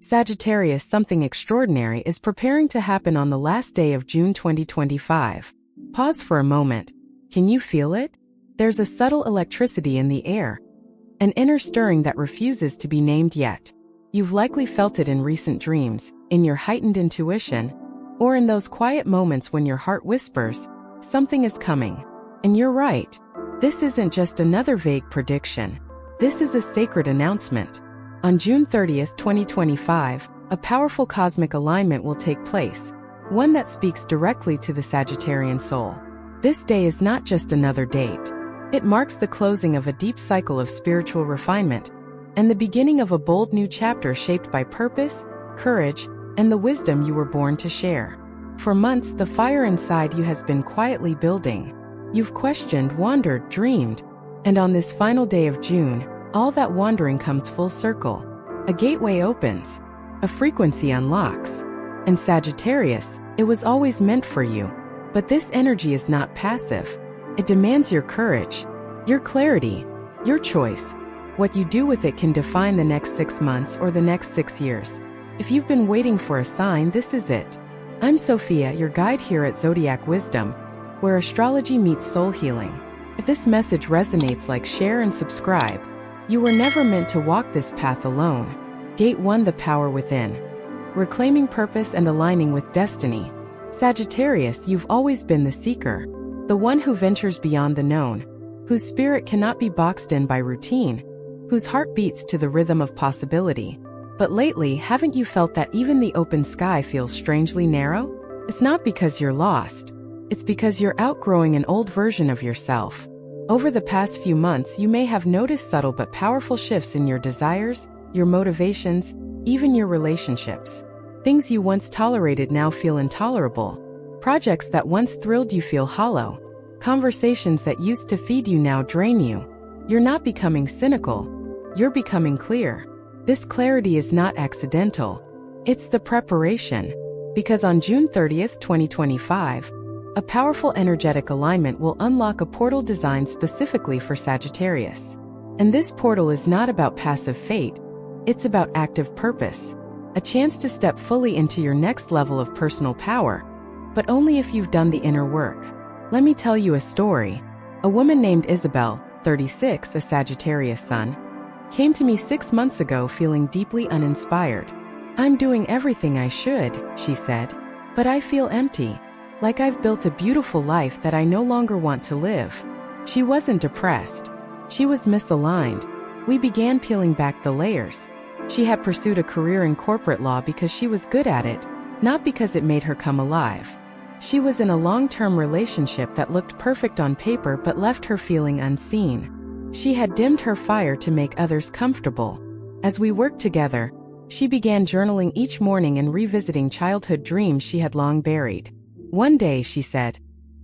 Sagittarius, something extraordinary is preparing to happen on the last day of June 2025. Pause for a moment. Can you feel it? There's a subtle electricity in the air, an inner stirring that refuses to be named yet. You've likely felt it in recent dreams, in your heightened intuition, or in those quiet moments when your heart whispers, something is coming. And you're right. This isn't just another vague prediction. This is a sacred announcement. On June 30th, 2025, a powerful cosmic alignment will take place, one that speaks directly to the Sagittarian soul. This day is not just another date. It marks the closing of a deep cycle of spiritual refinement and the beginning of a bold new chapter shaped by purpose, courage, and the wisdom you were born to share. For months, the fire inside you has been quietly building. You've questioned, wandered, dreamed, and on this final day of June, all that wandering comes full circle. A gateway opens, a frequency unlocks. And Sagittarius, it was always meant for you. But this energy is not passive. It demands your courage, your clarity, your choice. What you do with it can define the next 6 months or the next 6 years. If you've been waiting for a sign, this is it. I'm Sophia, your guide here at Zodiac Wisdom, where astrology meets soul healing. If this message resonates, like, share, and subscribe. You were never meant to walk this path alone. Gate 1: The Power Within. Reclaiming purpose and aligning with destiny. Sagittarius, you've always been the seeker, the one who ventures beyond the known, whose spirit cannot be boxed in by routine, whose heart beats to the rhythm of possibility. But lately, haven't you felt that even the open sky feels strangely narrow? It's not because you're lost. It's because you're outgrowing an old version of yourself. Over the past few months, you may have noticed subtle but powerful shifts in your desires, your motivations, even your relationships. Things you once tolerated now feel intolerable. Projects that once thrilled you feel hollow. Conversations that used to feed you now drain you. You're not becoming cynical. You're becoming clear. This clarity is not accidental. It's the preparation. Because on June 30th, 2025, a powerful energetic alignment will unlock a portal designed specifically for Sagittarius. And this portal is not about passive fate. It's about active purpose. A chance to step fully into your next level of personal power. But only if you've done the inner work. Let me tell you a story. A woman named Isabel, 36, a Sagittarius sun, came to me 6 months ago feeling deeply uninspired. "I'm doing everything I should," she said, "but I feel empty. Like I've built a beautiful life that I no longer want to live." She wasn't depressed. She was misaligned. We began peeling back the layers. She had pursued a career in corporate law because she was good at it, not because it made her come alive. She was in a long-term relationship that looked perfect on paper but left her feeling unseen. She had dimmed her fire to make others comfortable. As we worked together, she began journaling each morning and revisiting childhood dreams she had long buried. One day, she said,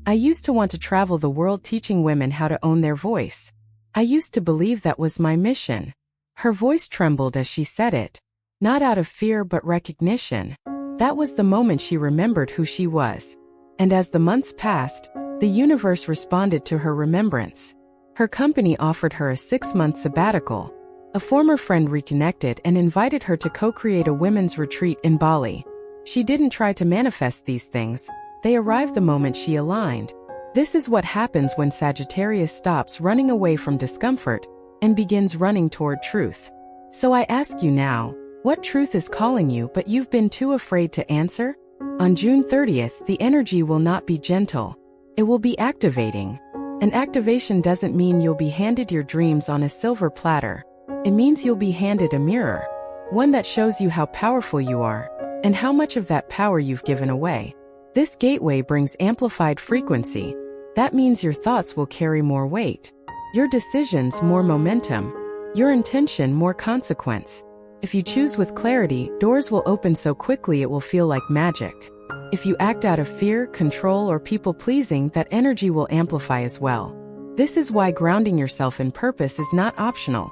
"I used to want to travel the world teaching women how to own their voice. I used to believe that was my mission." Her voice trembled as she said it, not out of fear but recognition. That was the moment she remembered who she was. And as the months passed, the universe responded to her remembrance. Her company offered her a 6-month sabbatical. A former friend reconnected and invited her to co-create a women's retreat in Bali. She didn't try to manifest these things. They arrived the moment she aligned. This is what happens when Sagittarius stops running away from discomfort and begins running toward truth. So I ask you now, what truth is calling you but you've been too afraid to answer? On June 30th, the energy will not be gentle. It will be activating. And activation doesn't mean you'll be handed your dreams on a silver platter. It means you'll be handed a mirror. One that shows you how powerful you are, and how much of that power you've given away. This gateway brings amplified frequency. That means your thoughts will carry more weight. Your decisions more momentum. Your intention more consequence. If you choose with clarity, doors will open so quickly it will feel like magic. If you act out of fear, control, or people-pleasing, that energy will amplify as well. This is why grounding yourself in purpose is not optional.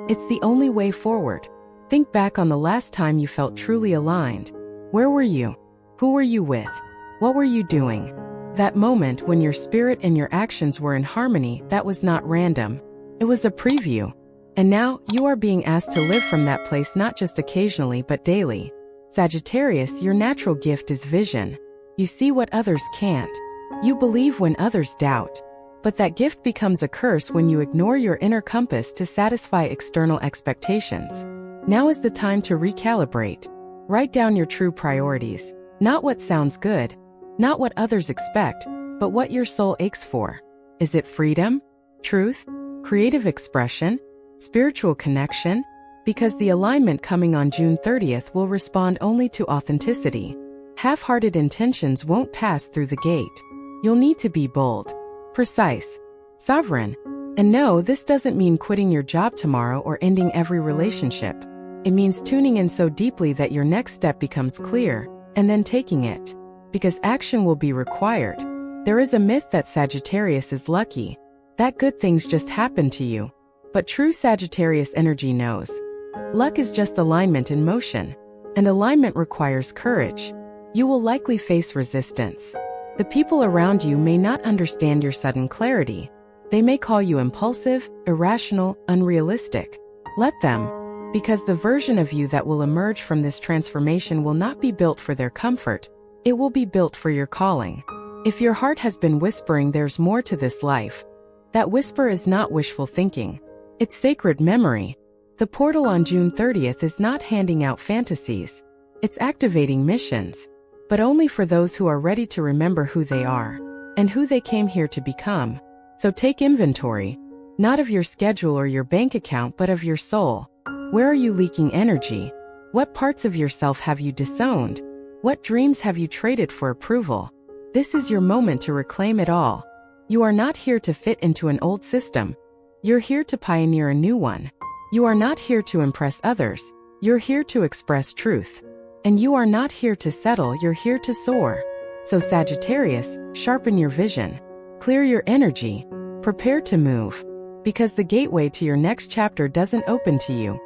It's the only way forward. Think back on the last time you felt truly aligned. Where were you? Who were you with? What were you doing? That moment when your spirit and your actions were in harmony, that was not random. It was a preview. And now, you are being asked to live from that place not just occasionally but daily. Sagittarius, your natural gift is vision. You see what others can't. You believe when others doubt. But that gift becomes a curse when you ignore your inner compass to satisfy external expectations. Now is the time to recalibrate. Write down your true priorities. Not what sounds good, not what others expect, but what your soul aches for. Is it freedom, truth, creative expression, spiritual connection? Because the alignment coming on June 30th will respond only to authenticity. Half-hearted intentions won't pass through the gate. You'll need to be bold, precise, sovereign. And no, this doesn't mean quitting your job tomorrow or ending every relationship. It means tuning in so deeply that your next step becomes clear, and then taking it. Because action will be required. There is a myth that Sagittarius is lucky, that good things just happen to you. But true Sagittarius energy knows. Luck is just alignment in motion. And alignment requires courage. You will likely face resistance. The people around you may not understand your sudden clarity. They may call you impulsive, irrational, unrealistic. Let them. Because the version of you that will emerge from this transformation will not be built for their comfort. It will be built for your calling. If your heart has been whispering there's more to this life, that whisper is not wishful thinking. It's sacred memory. The portal on June 30th is not handing out fantasies. It's activating missions. But only for those who are ready to remember who they are and who they came here to become. So take inventory, not of your schedule or your bank account, but of your soul. Where are you leaking energy? What parts of yourself have you disowned? What dreams have you traded for approval? This is your moment to reclaim it all. You are not here to fit into an old system. You're here to pioneer a new one. You are not here to impress others. You're here to express truth. And you are not here to settle, you're here to soar. So Sagittarius, sharpen your vision. Clear your energy. Prepare to move. Because the gateway to your next chapter doesn't open to you.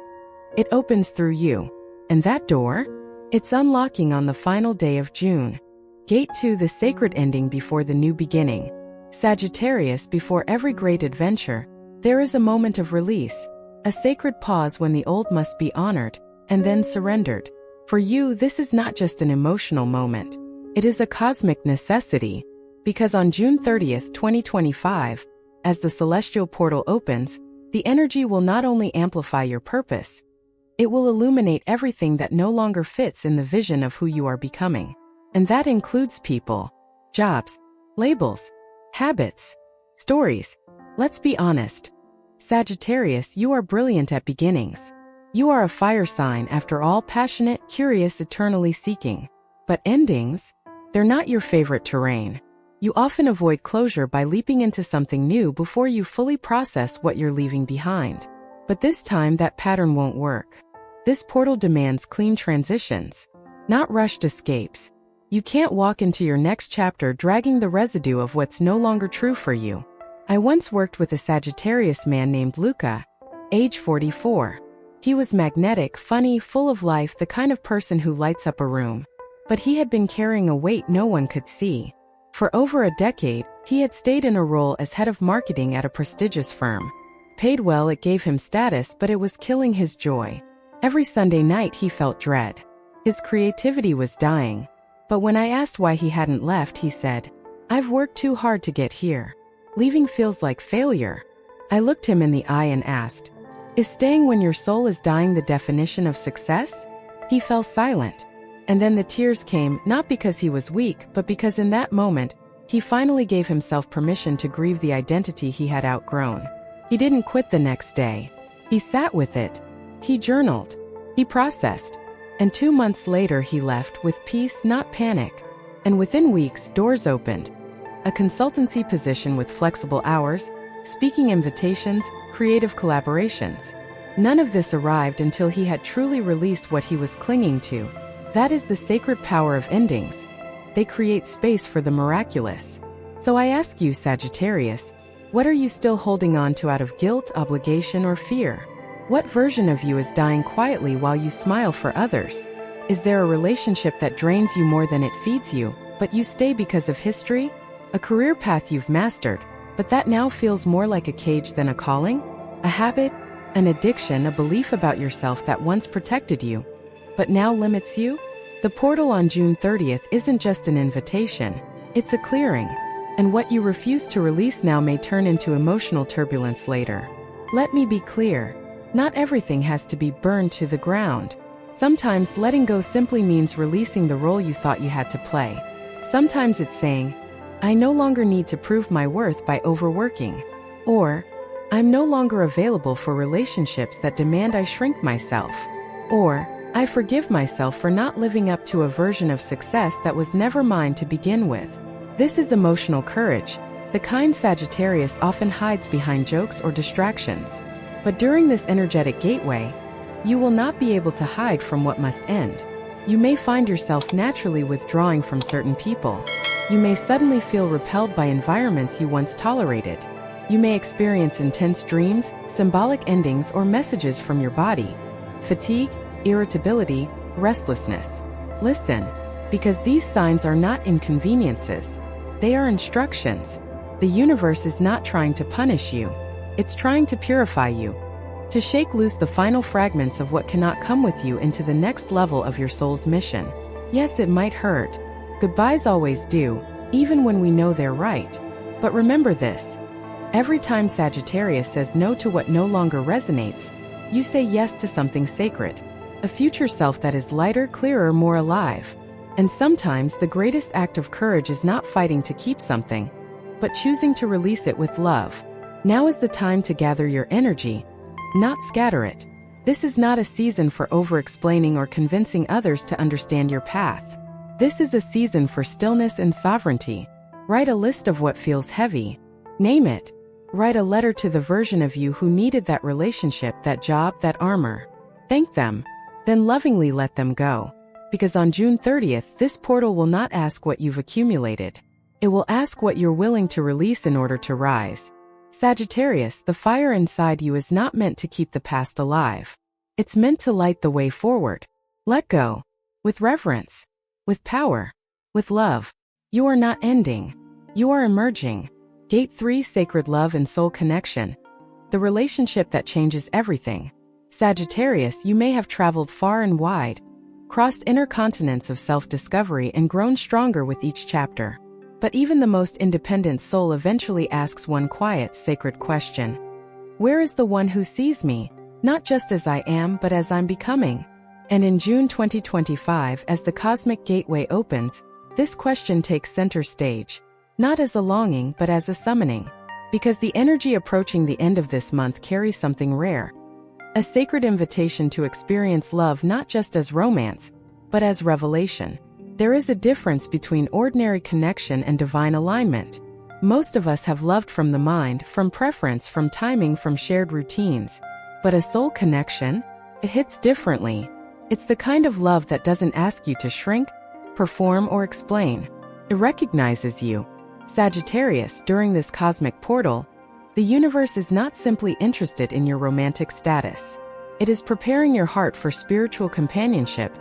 It opens through you. And that door? It's unlocking on the final day of June. Gate 2, the sacred ending before the new beginning. Sagittarius, before every great adventure, there is a moment of release. A sacred pause when the old must be honored, and then surrendered. For you, this is not just an emotional moment. It is a cosmic necessity. Because on June 30th, 2025, as the celestial portal opens, the energy will not only amplify your purpose, it will illuminate everything that no longer fits in the vision of who you are becoming. And that includes people, jobs, labels, habits, stories. Let's be honest. Sagittarius, you are brilliant at beginnings. You are a fire sign, after all, passionate, curious, eternally seeking. But endings? They're not your favorite terrain. You often avoid closure by leaping into something new before you fully process what you're leaving behind. But this time, that pattern won't work. This portal demands clean transitions, not rushed escapes. You can't walk into your next chapter dragging the residue of what's no longer true for you. I once worked with a Sagittarius man named Luca, age 44. He was magnetic, funny, full of life, the kind of person who lights up a room. But he had been carrying a weight no one could see. For over a decade, he had stayed in a role as head of marketing at a prestigious firm. Paid well, it gave him status, but it was killing his joy. Every Sunday night he felt dread. His creativity was dying. But when I asked why he hadn't left, he said, "I've worked too hard to get here. Leaving feels like failure." I looked him in the eye and asked, "Is staying when your soul is dying the definition of success?" He fell silent. And then the tears came, not because he was weak, but because in that moment, he finally gave himself permission to grieve the identity he had outgrown. He didn't quit the next day. He sat with it. He journaled. He processed. And 2 months later he left with peace, not panic. And within weeks, doors opened. A consultancy position with flexible hours, speaking invitations, creative collaborations. None of this arrived until he had truly released what he was clinging to. That is the sacred power of endings. They create space for the miraculous. So I ask you, Sagittarius, what are you still holding on to out of guilt, obligation, or fear? What version of you is dying quietly while you smile for others? Is there a relationship that drains you more than it feeds you, but you stay because of history? A career path you've mastered, but that now feels more like a cage than a calling? A habit, An addiction, a belief about yourself that once protected you, but now limits you? The portal on June 30th isn't just an invitation, it's a clearing. And what you refuse to release now may turn into emotional turbulence later. Let me be clear, not everything has to be burned to the ground. Sometimes letting go simply means releasing the role you thought you had to play. Sometimes it's saying, I no longer need to prove my worth by overworking. Or, I'm no longer available for relationships that demand I shrink myself. Or, I forgive myself for not living up to a version of success that was never mine to begin with. This is emotional courage, the kind Sagittarius often hides behind jokes or distractions. But during this energetic gateway, you will not be able to hide from what must end. You may find yourself naturally withdrawing from certain people. You may suddenly feel repelled by environments you once tolerated. You may experience intense dreams, symbolic endings, or messages from your body. Fatigue, irritability, restlessness. Listen, because these signs are not inconveniences. They are instructions. The universe is not trying to punish you. It's trying to purify you, to shake loose the final fragments of what cannot come with you into the next level of your soul's mission. Yes, it might hurt. Goodbyes always do, even when we know they're right. But remember this. Every time Sagittarius says no to what no longer resonates, you say yes to something sacred, a future self that is lighter, clearer, more alive. And sometimes the greatest act of courage is not fighting to keep something, but choosing to release it with love. Now is the time to gather your energy, not scatter it. This is not a season for over-explaining or convincing others to understand your path. This is a season for stillness and sovereignty. Write a list of what feels heavy. Name it. Write a letter to the version of you who needed that relationship, that job, that armor. Thank them. Then lovingly let them go. Because on June 30th, this portal will not ask what you've accumulated. It will ask what you're willing to release in order to rise. Sagittarius, the fire inside you is not meant to keep the past alive. It's meant to light the way forward. Let go. With reverence. With power. With love. You are not ending. You are emerging. Gate 3, Sacred Love and Soul Connection. The relationship that changes everything. Sagittarius, you may have traveled far and wide, crossed inner continents of self-discovery and grown stronger with each chapter. But even the most independent soul eventually asks one quiet, sacred question. Where is the one who sees me, not just as I am, but as I'm becoming? And in June 2025, as the cosmic gateway opens, this question takes center stage, not as a longing, but as a summoning. Because the energy approaching the end of this month carries something rare. A sacred invitation to experience love not just as romance, but as revelation. There is a difference between ordinary connection and divine alignment. Most of us have loved from the mind, from preference, from timing, from shared routines. But a soul connection? It hits differently. It's the kind of love that doesn't ask you to shrink, perform, or explain. It recognizes you. Sagittarius, during this cosmic portal, the universe is not simply interested in your romantic status. It is preparing your heart for spiritual companionship,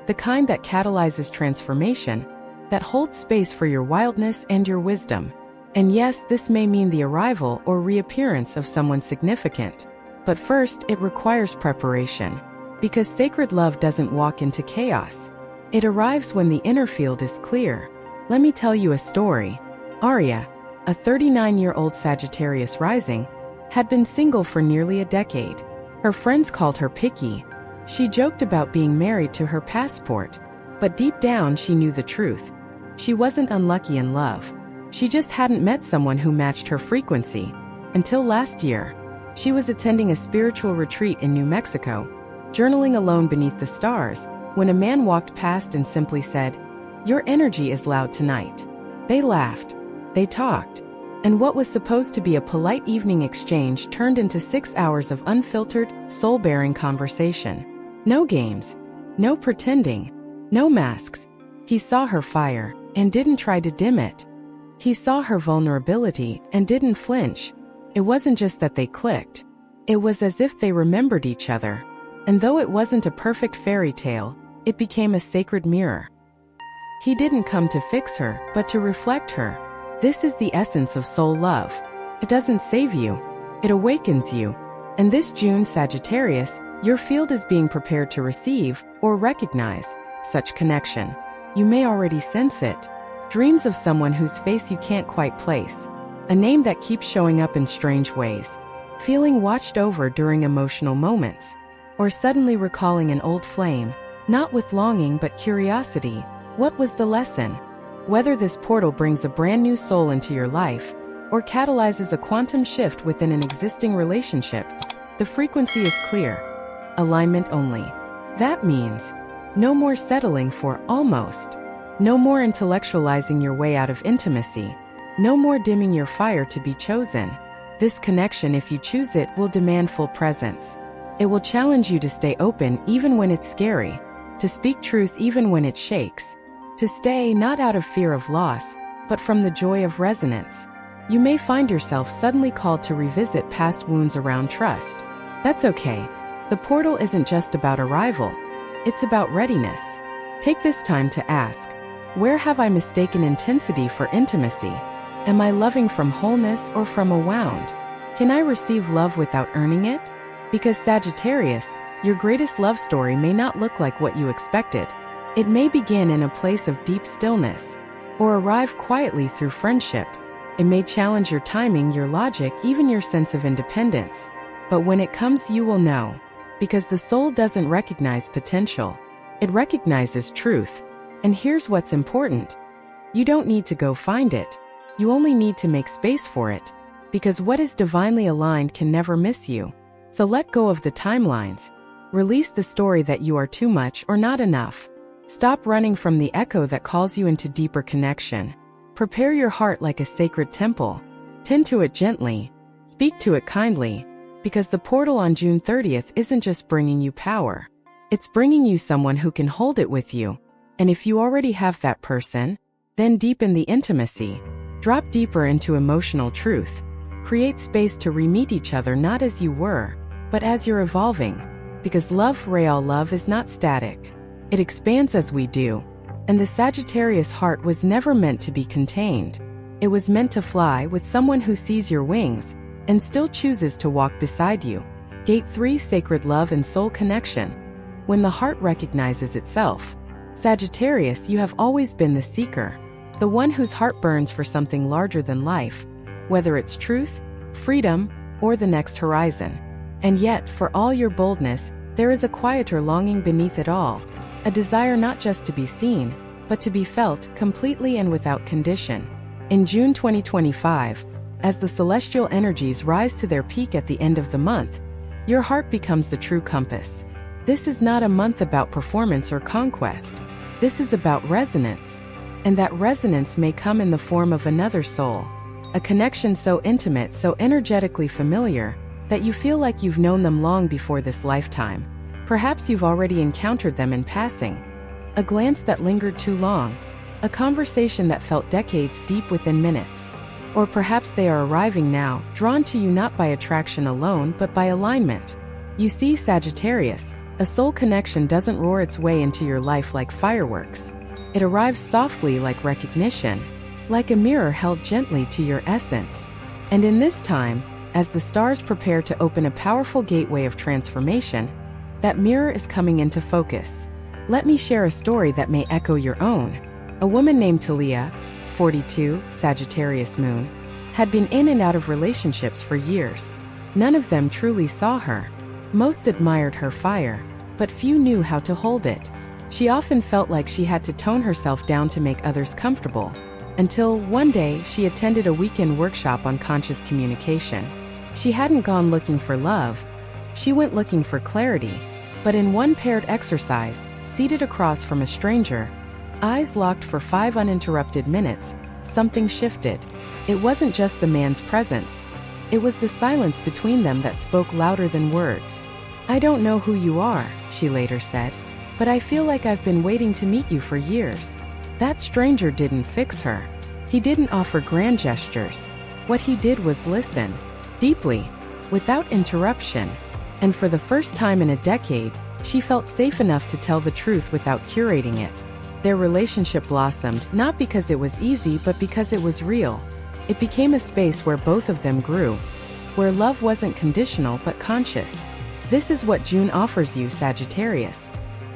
the kind that catalyzes transformation, that holds space for your wildness and your wisdom. And yes, this may mean the arrival or reappearance of someone significant. But first, it requires preparation. Because sacred love doesn't walk into chaos. It arrives when the inner field is clear. Let me tell you a story. Arya, a 39-year-old Sagittarius rising, had been single for nearly a decade. Her friends called her picky. She joked about being married to her passport. But deep down she knew the truth. She wasn't unlucky in love. She just hadn't met someone who matched her frequency. Until last year. She was attending a spiritual retreat in New Mexico, journaling alone beneath the stars, when a man walked past and simply said, "Your energy is loud tonight." They laughed. They talked. And what was supposed to be a polite evening exchange turned into 6 hours of unfiltered, soul-bearing conversation. No games. No pretending. No masks. He saw her fire, and didn't try to dim it. He saw her vulnerability, and didn't flinch. It wasn't just that they clicked. It was as if they remembered each other. And though it wasn't a perfect fairy tale, it became a sacred mirror. He didn't come to fix her, but to reflect her. This is the essence of soul love. It doesn't save you. It awakens you. And this June, Sagittarius, your field is being prepared to receive or recognize such connection. You may already sense it. Dreams of someone whose face you can't quite place. A name that keeps showing up in strange ways. Feeling watched over during emotional moments. Or suddenly recalling an old flame, not with longing but curiosity. What was the lesson? Whether this portal brings a brand new soul into your life, or catalyzes a quantum shift within an existing relationship, the frequency is clear. Alignment only. That means no more settling for almost. No more intellectualizing your way out of intimacy. No more dimming your fire to be chosen. This connection, if you choose it, will demand full presence. It will challenge you to stay open even when it's scary, to speak truth even when it shakes, to stay not out of fear of loss, but from the joy of resonance. You may find yourself suddenly called to revisit past wounds around trust. That's okay. The portal isn't just about arrival. It's about readiness. Take this time to ask, where have I mistaken intensity for intimacy? Am I loving from wholeness or from a wound? Can I receive love without earning it? Because Sagittarius, your greatest love story may not look like what you expected. It may begin in a place of deep stillness, or arrive quietly through friendship. It may challenge your timing, your logic, even your sense of independence. But when it comes, you will know. Because the soul doesn't recognize potential. It recognizes truth. And here's what's important. You don't need to go find it. You only need to make space for it. Because what is divinely aligned can never miss you. So let go of the timelines. Release the story that you are too much or not enough. Stop running from the echo that calls you into deeper connection. Prepare your heart like a sacred temple. Tend to it gently. Speak to it kindly. Because the portal on June 30th isn't just bringing you power. It's bringing you someone who can hold it with you. And if you already have that person, then deepen the intimacy. Drop deeper into emotional truth. Create space to re-meet each other not as you were, but as you're evolving. Because love, real love, is not static. It expands as we do. And the Sagittarius heart was never meant to be contained. It was meant to fly with someone who sees your wings and still chooses to walk beside you. Gate 3, Sacred Love and Soul Connection. When the heart recognizes itself. Sagittarius, you have always been the seeker. The one whose heart burns for something larger than life. Whether it's truth, freedom, or the next horizon. And yet, for all your boldness, there is a quieter longing beneath it all. A desire not just to be seen, but to be felt completely and without condition. In June 2025, as the celestial energies rise to their peak at the end of the month, your heart becomes the true compass. This is not a month about performance or conquest. This is about resonance. And that resonance may come in the form of another soul. A connection so intimate, so energetically familiar, that you feel like you've known them long before this lifetime. Perhaps you've already encountered them in passing. A glance that lingered too long. A conversation that felt decades deep within minutes. Or perhaps they are arriving now, drawn to you not by attraction alone but by alignment. You see, Sagittarius, a soul connection doesn't roar its way into your life like fireworks. It arrives softly like recognition, like a mirror held gently to your essence. And in this time, as the stars prepare to open a powerful gateway of transformation, that mirror is coming into focus. Let me share a story that may echo your own. A woman named Talia, 42, Sagittarius moon, had been in and out of relationships for years. None of them truly saw her. Most admired her fire, but few knew how to hold it. She often felt like she had to tone herself down to make others comfortable. Until one day she attended a weekend workshop on conscious communication. She hadn't gone looking for love. She went looking for clarity. But in one paired exercise, seated across from a stranger, eyes locked for 5 uninterrupted minutes, something shifted. It wasn't just the man's presence. It was the silence between them that spoke louder than words. "I don't know who you are," she later said, "but I feel like I've been waiting to meet you for years." That stranger didn't fix her. He didn't offer grand gestures. What he did was listen, deeply, without interruption. And for the first time in a decade, she felt safe enough to tell the truth without curating it. Their relationship blossomed not because it was easy but because it was real. It became a space where both of them grew. where love wasn't conditional but conscious. This is what June offers you, Sagittarius.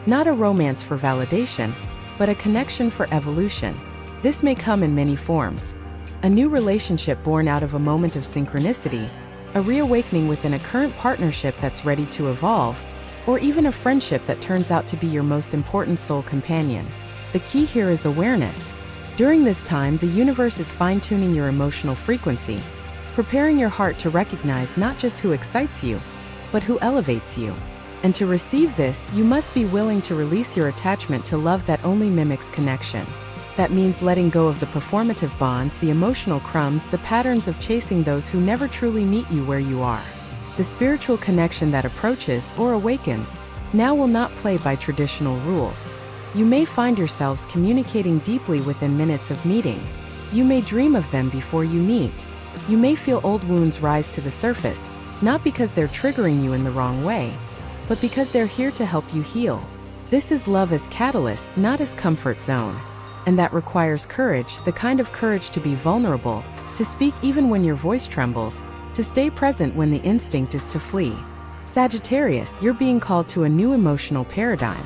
Not a romance for validation, but a connection for evolution. This may come in many forms. A new relationship born out of a moment of synchronicity, a reawakening within a current partnership that's ready to evolve, or even a friendship that turns out to be your most important soul companion. The key here is awareness. During this time, the universe is fine-tuning your emotional frequency, preparing your heart to recognize not just who excites you, but who elevates you. And to receive this, you must be willing to release your attachment to love that only mimics connection. That means letting go of the performative bonds, the emotional crumbs, the patterns of chasing those who never truly meet you where you are. The spiritual connection that approaches or awakens now will not play by traditional rules. You may find yourselves communicating deeply within minutes of meeting. You may dream of them before you meet. You may feel old wounds rise to the surface, not because they're triggering you in the wrong way, but because they're here to help you heal. This is love as catalyst, not as comfort zone. And that requires courage, the kind of courage to be vulnerable, to speak even when your voice trembles, to stay present when the instinct is to flee. Sagittarius, you're being called to a new emotional paradigm.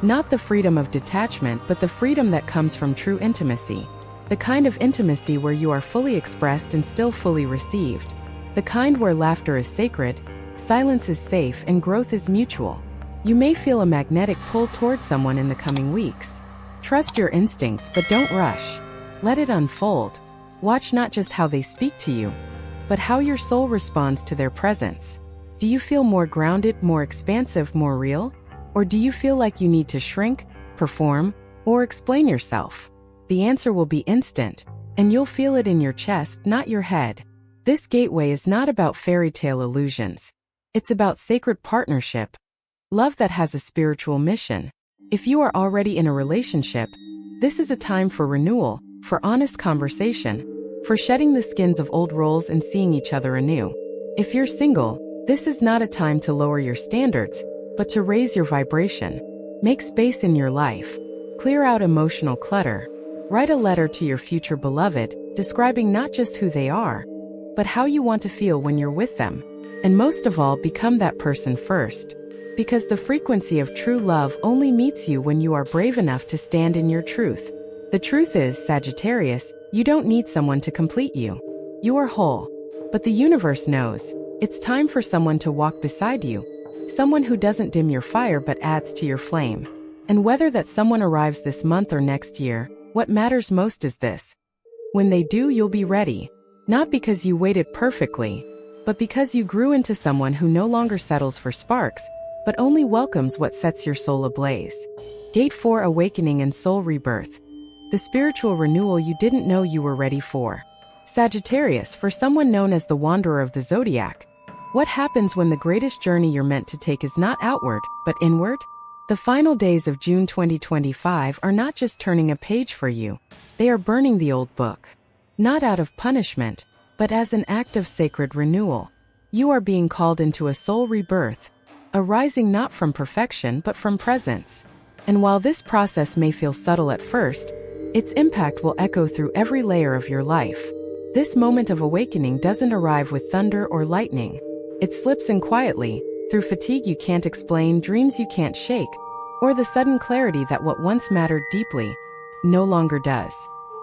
Not the freedom of detachment, but the freedom that comes from true intimacy. The kind of intimacy where you are fully expressed and still fully received. The kind where laughter is sacred, silence is safe, and growth is mutual. You may feel a magnetic pull towards someone in the coming weeks. Trust your instincts, but don't rush. Let it unfold. Watch not just how they speak to you, but how your soul responds to their presence. Do you feel more grounded, more expansive, more real? Or do you feel like you need to shrink, perform, or explain yourself? The answer will be instant, and you'll feel it in your chest, not your head. This gateway is not about fairy tale illusions. It's about sacred partnership, love that has a spiritual mission. If you are already in a relationship, this is a time for renewal, for honest conversation, for shedding the skins of old roles and seeing each other anew. If you're single, this is not a time to lower your standards, but to raise your vibration. Make space in your life. Clear out emotional clutter. Write a letter to your future beloved, describing not just who they are, but how you want to feel when you're with them. And most of all, become that person first. Because the frequency of true love only meets you when you are brave enough to stand in your truth. The truth is, Sagittarius, you don't need someone to complete you. You are whole. But the universe knows. It's time for someone to walk beside you. Someone who doesn't dim your fire but adds to your flame. And whether that someone arrives this month or next year, what matters most is this. When they do, you'll be ready. Not because you waited perfectly, but because you grew into someone who no longer settles for sparks, but only welcomes what sets your soul ablaze. Gate 4: Awakening and Soul Rebirth. The spiritual renewal you didn't know you were ready for. Sagittarius, for someone known as the wanderer of the Zodiac, what happens when the greatest journey you're meant to take is not outward, but inward? The final days of June 2025 are not just turning a page for you, they are burning the old book. Not out of punishment, but as an act of sacred renewal. You are being called into a soul rebirth, a rising not from perfection but from presence. And while this process may feel subtle at first, its impact will echo through every layer of your life. This moment of awakening doesn't arrive with thunder or lightning. It slips in quietly, through fatigue you can't explain, dreams you can't shake, or the sudden clarity that what once mattered deeply no longer does.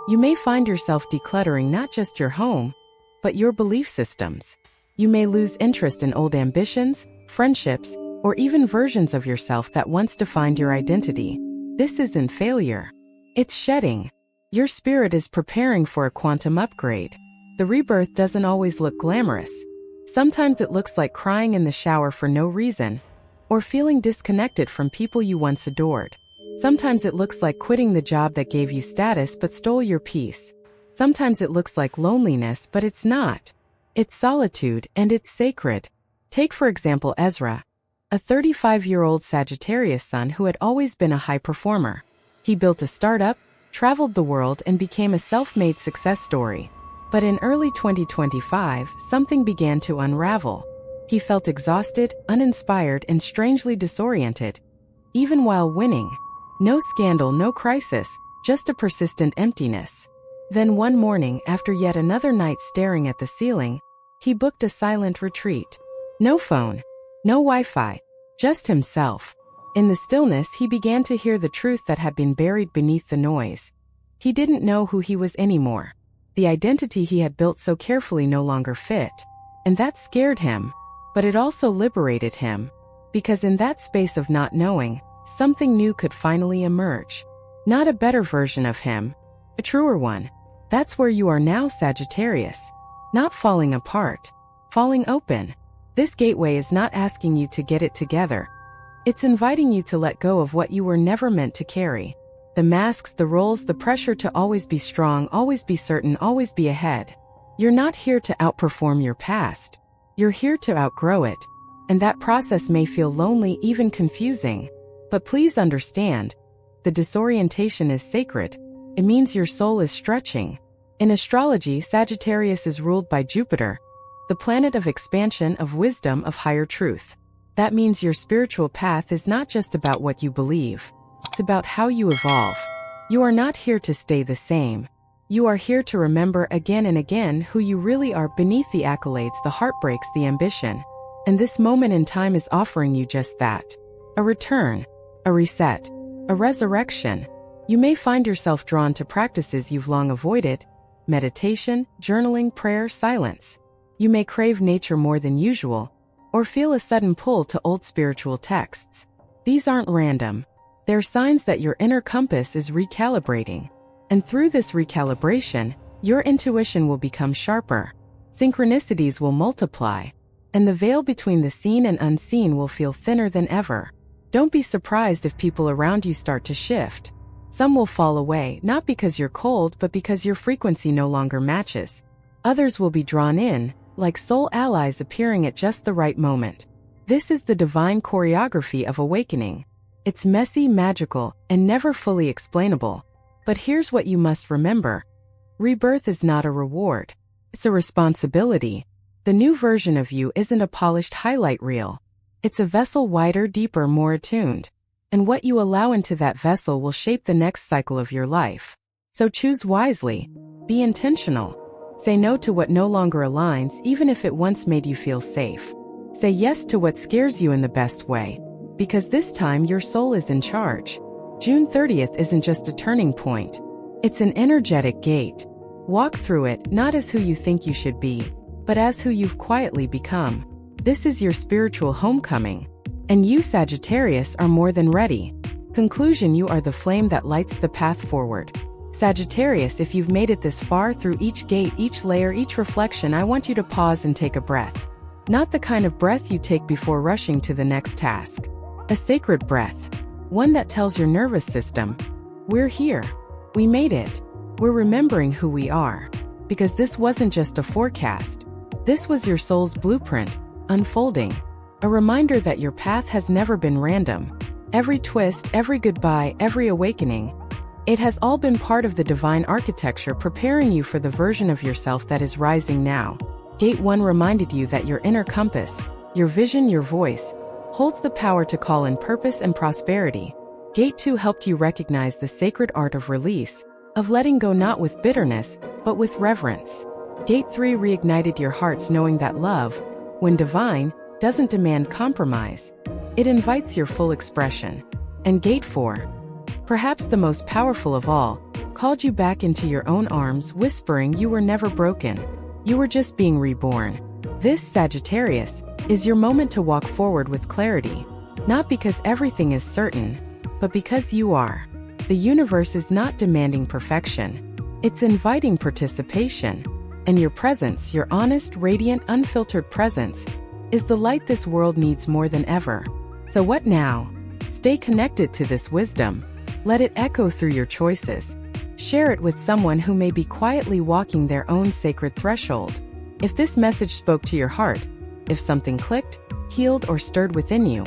You may find yourself decluttering not just your home, but your belief systems. You may lose interest in old ambitions, friendships, or even versions of yourself that once defined your identity. This isn't failure. It's shedding. Your spirit is preparing for a quantum upgrade. The rebirth doesn't always look glamorous. Sometimes it looks like crying in the shower for no reason, or feeling disconnected from people you once adored. Sometimes it looks like quitting the job that gave you status but stole your peace. Sometimes it looks like loneliness, but it's not. It's solitude, and it's sacred. Take for example Ezra, a 35-year-old Sagittarius son who had always been a high performer. He built a startup, traveled the world, and became a self-made success story. But in early 2025, something began to unravel. He felt exhausted, uninspired, and strangely disoriented. Even while winning. No scandal, no crisis, just a persistent emptiness. Then one morning, after yet another night staring at the ceiling, He booked a silent retreat. No phone, no Wi-Fi, just himself. In the stillness, he began to hear the truth that had been buried beneath the noise. He didn't know who he was anymore. The identity he had built so carefully no longer fit. And that scared him. But it also liberated him. Because in that space of not knowing, something new could finally emerge. Not a better version of him, a truer one. That's where you are now, Sagittarius. Not falling apart, falling open. This gateway is not asking you to get it together. It's inviting you to let go of what you were never meant to carry. The masks, the roles, the pressure to always be strong, always be certain, always be ahead. You're not here to outperform your past. You're here to outgrow it. And that process may feel lonely, even confusing. But please understand, the disorientation is sacred. It means your soul is stretching. In astrology, Sagittarius is ruled by Jupiter, the planet of expansion, of wisdom, of higher truth. That means your spiritual path is not just about what you believe. It's about how you evolve. You are not here to stay the same. You are here to remember again and again who you really are beneath the accolades, the heartbreaks, the ambition. And this moment in time is offering you just that. A return, a reset, a resurrection. You may find yourself drawn to practices you've long avoided: meditation, journaling, prayer, silence. You may crave nature more than usual, or feel a sudden pull to old spiritual texts. These aren't random. They're signs that your inner compass is recalibrating. And through this recalibration, your intuition will become sharper. Synchronicities will multiply. And the veil between the seen and unseen will feel thinner than ever. Don't be surprised if people around you start to shift. Some will fall away, not because you're cold, but because your frequency no longer matches. Others will be drawn in, like soul allies appearing at just the right moment. This is the divine choreography of awakening. It's messy, magical, and never fully explainable. But here's what you must remember. Rebirth is not a reward. It's a responsibility. The new version of you isn't a polished highlight reel. It's a vessel wider, deeper, more attuned. And what you allow into that vessel will shape the next cycle of your life. So choose wisely. Be intentional. Say no to what no longer aligns, even if it once made you feel safe. Say yes to what scares you in the best way. Because this time your soul is in charge. June 30th isn't just a turning point. It's an energetic gate. Walk through it, not as who you think you should be, but as who you've quietly become. This is your spiritual homecoming. And you, Sagittarius, are more than ready. Conclusion: you are the flame that lights the path forward. Sagittarius, if you've made it this far, through each gate, each layer, each reflection, I want you to pause and take a breath. Not the kind of breath you take before rushing to the next task. A sacred breath. One that tells your nervous system, we're here. We made it. We're remembering who we are. Because this wasn't just a forecast. This was your soul's blueprint, unfolding. A reminder that your path has never been random. Every twist, every goodbye, every awakening. It has all been part of the divine architecture preparing you for the version of yourself that is rising now. Gate 1 reminded you that your inner compass, your vision, your voice, holds the power to call in purpose and prosperity. Gate 2 helped you recognize the sacred art of release, of letting go not with bitterness, but with reverence. Gate 3 reignited your hearts knowing that love, when divine, doesn't demand compromise. It invites your full expression. And Gate 4, perhaps the most powerful of all, called you back into your own arms, whispering you were never broken. You were just being reborn. This, Sagittarius, is your moment to walk forward with clarity. Not because everything is certain, but because you are. The universe is not demanding perfection. It's inviting participation. And your presence, your honest, radiant, unfiltered presence, is the light this world needs more than ever. So what now? Stay connected to this wisdom. Let it echo through your choices. Share it with someone who may be quietly walking their own sacred threshold. If this message spoke to your heart, if something clicked, healed, or stirred within you,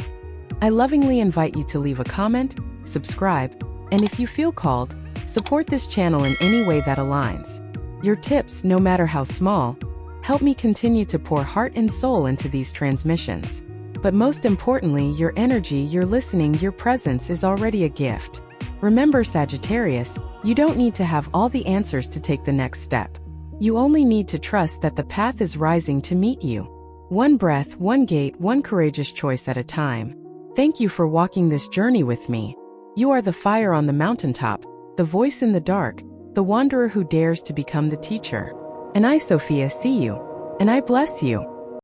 I lovingly invite you to leave a comment, subscribe, and if you feel called, support this channel in any way that aligns. Your tips, no matter how small, help me continue to pour heart and soul into these transmissions. But most importantly, your energy, your listening, your presence is already a gift. Remember, Sagittarius, you don't need to have all the answers to take the next step. You only need to trust that the path is rising to meet you. One breath, one gate, one courageous choice at a time. Thank you for walking this journey with me. You are the fire on the mountaintop, the voice in the dark, the wanderer who dares to become the teacher. And I, Sophia, see you, and I bless you.